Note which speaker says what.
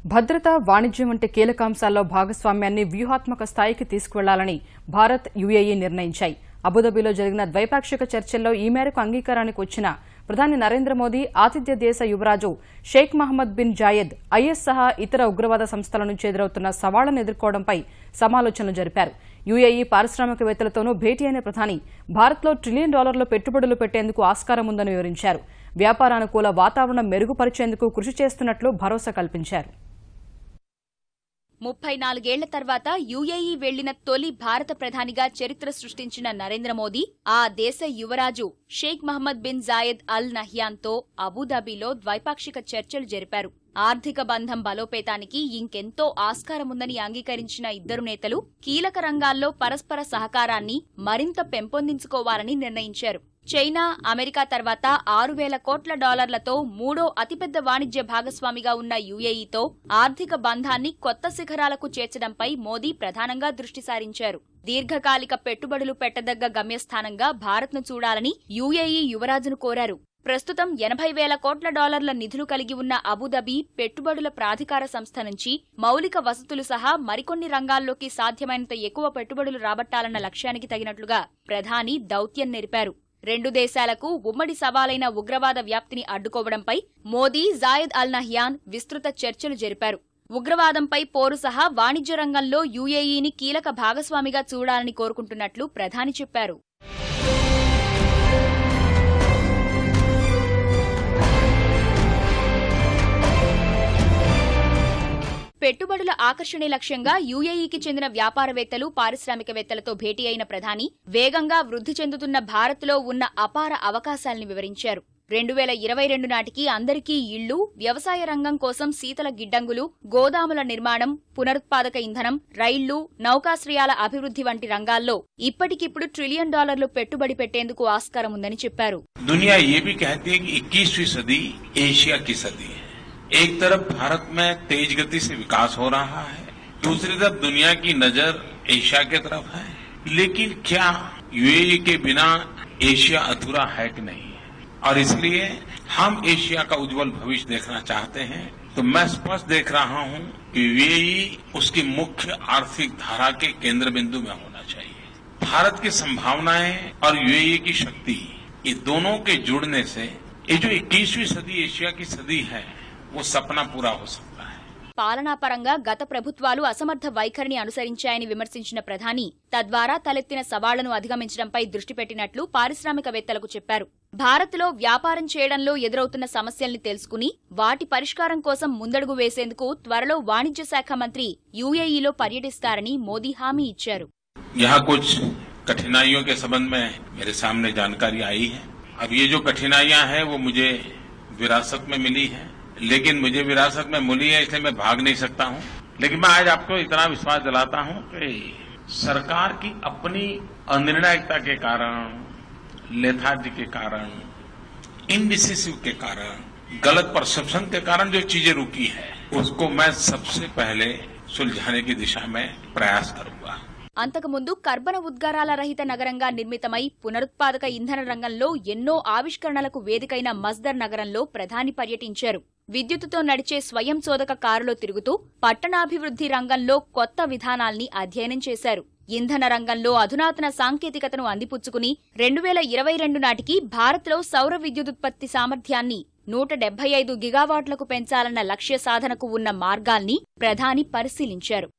Speaker 1: భద్రత, వాణిజ్యం వంటి కీలకాంశాల్లో భాగస్వామ్యాన్ని వ్యూహాత్మక స్థాయికి తీసుకువెళ్లాలని భారత్, యుఏఈ నిర్ణయించాయి. అబుదాబిలో జరిగిన ద్వైపాక్షిక చర్చల్లో ఈ మేరకు అంగీకారానికి వచ్చిన ప్రధాని నరేంద్ర మోదీ ఆతిథ్య దేశ యువరాజు Sheikh Mohammed bin Zayed IS సహా ఇతర ఉగ్రవాద సంస్థల నుంచి ఎదురవుతున్న సవాళ్లను ఎదుర్కోవడంపై సమాలోచనలు జరిపారు. యుఏఈ పారిశ్రామికవేత్తలతోనూ భేటీ అయిన ప్రధాని భారత్లో $1 ట్రిలియన్ పెట్టుబడులు పెట్టేందుకు ఆస్కారం ఉందని వివరించారు. వ్యాపారానుకూల వాతావరణం మెరుగుపరిచేందుకు కృషి చేస్తున్నట్లు భరోసా కల్పించారు.
Speaker 2: 34 ఏళ్ల తర్వాత యుఏఈ వెళ్లిన తొలి భారత ప్రధానిగా చరిత్ర సృష్టించిన నరేంద్ర మోదీ ఆ దేశ యువరాజు Sheikh Mohammed bin Zayed Al నహ్యాన్తో అబుదాబిలో ద్వైపాక్షిక చర్చలు జరిపారు. ఆర్థిక బంధం బలోపేతానికి ఇంకెంతో ఆస్కారముందని అంగీకరించిన ఇద్దరు నేతలు కీలక రంగాల్లో పరస్పర సహకారాన్ని మరింత పెంపొందించుకోవాలని నిర్ణయించారు. చైనా, అమెరికా తర్వాత $6,000 కోట్ల మూడో అతిపెద్ద వాణిజ్య భాగస్వామిగా ఉన్న యుఏఈతో ఆర్థిక బంధాన్ని కొత్త శిఖరాలకు చేర్చడంపై మోదీ ప్రధానంగా దృష్టి సారించారు. దీర్ఘకాలిక పెట్టుబడులు పెట్టదగ్గ గమ్యస్థానంగా భారత్ను చూడాలని యుఏఈ యువరాజును కోరారు. ప్రస్తుతం $80,000 కోట్ల నిధులు కలిగి ఉన్న అబుదాబి పెట్టుబడుల ప్రాధికార సంస్థ నుంచి మౌలిక వసతులు సహా మరికొన్ని రంగాల్లోకి సాధ్యమైనంత ఎక్కువ పెట్టుబడులు రాబట్టాలన్న లక్ష్యానికి తగినట్లుగా ప్రధాని దౌత్యం నెరిపారు. రెండు దేశాలకు ఉమ్మడి సవాలైన ఉగ్రవాద వ్యాప్తిని అడ్డుకోవడంపై మోదీ, జాయెద్ అల్ నహ్యాన్ విస్తృత చర్చలు జరిపారు. ఉగ్రవాదంపై పోరు సహా వాణిజ్య రంగంలో యుఏఈని కీలక భాగస్వామిగా చూడాలని కోరుకుంటున్నట్లు ప్రధాని చెప్పారు. పెట్టుబడుల ఆకర్షణే లక్ష్యంగా యుఏఈకి చెందిన వ్యాపారవేత్తలు, పారిశ్రామికవేత్తలతో భేటీ అయిన ప్రధాని వేగంగా వృద్ధి చెందుతున్న భారత్లో ఉన్న అపార అవకాశాల్ని వివరించారు. 2022 నాటికి అందరికీ ఇళ్లు, వ్యవసాయ రంగం కోసం శీతల గిడ్డంగులు, గోదాముల నిర్మాణం, పునరుత్పాదక ఇంధనం, రైళ్లు, నౌకాశ్రయాల అభివృద్ధి వంటి రంగాల్లో ఇప్పటికిప్పుడు $1 ట్రిలియన్ పెట్టుబడి పెట్టేందుకు ఆస్కారం ఉందని చెప్పారు.
Speaker 3: दुनिया ये भी कहती है कि 21वीं सदी एशिया की सदी है। एक तरफ भारत में तेज गति से विकास हो रहा है, दूसरी तरफ दुनिया की नजर एशिया की तरफ है। लेकिन क्या यूएई के बिना एशिया अधूरा है कि नहीं? और इसलिए हम एशिया का उज्जवल भविष्य देखना चाहते हैं। तो मैं स्पष्ट देख रहा हूं कि यूएई उसकी मुख्य आर्थिक धारा के केंद्र बिंदु में होना चाहिए। भारत की संभावनाएं और यूएई की शक्ति, ये दोनों के जुड़ने से ये जो 21वीं सदी एशिया की सदी है वो सपना पूरा हो सकता है.
Speaker 2: పాలనాపరంగా గత ప్రభుత్వాలు అసమర్థ వైఖరిని అనుసరించాయని విమర్శించిన ప్రధాని తద్వారా తలెత్తిన సవాళ్లను అధిగమించడంపై దృష్టి పెట్టినట్లు పారిశ్రామికవేత్తలకు చెప్పారు. భారత్లో వ్యాపారం చేయడంలో ఎదురవుతున్న సమస్యల్ని తెలుసుకుని వాటి పరిష్కారం కోసం ముందడుగు వేసేందుకు త్వరలో వాణిజ్య శాఖ మంత్రి యుఏఈలో పర్యటిస్తారని మోదీ హామీ ఇచ్చారు.
Speaker 3: यहाँ कुछ कठिनाइयों के संबंध में मेरे सामने जानकारी आई है. अब ये जो कठिनाइयां हैं वो मुझे विरासत में मिली है, लेकिन मुझे विरासत में मिली है इसलिए मैं भाग नहीं सकता हूं. लेकिन मैं आज आपको इतना विश्वास दिलाता हूं कि सरकार की अपनी अनिर्णायकता के कारण, लेथार्जी के कारण, इनडिसिसिव के कारण, गलत परसेप्शन के कारण जो चीजें रुकी है उसको मैं सबसे पहले सुलझाने की दिशा में प्रयास करूंगा.
Speaker 2: అంతకుముందు కర్బన ఉద్గారాల రహిత నగరంగా నిర్మితమై పునరుత్పాదక ఇంధన రంగంలో ఎన్నో ఆవిష్కరణలకు వేదికైన మస్దర్ నగరంలో ప్రధాని పర్యటించారు. విద్యుత్తుతో నడిచే స్వయం చోదక కారులో తిరుగుతూ పట్టణాభివృద్ధి రంగంలో కొత్త విధానాల్ని అధ్యయనం చేశారు. ఇంధన రంగంలో అధునాతన సాంకేతికతను అందిపుచ్చుకుని 2022 నాటికి భారత్లో సౌర విద్యుదుత్పత్తి సామర్థ్యాన్ని 175 గిగావాట్లకు పెంచాలన్న లక్ష్య సాధనకు ఉన్న మార్గాల్ని ప్రధాని పరిశీలించారు.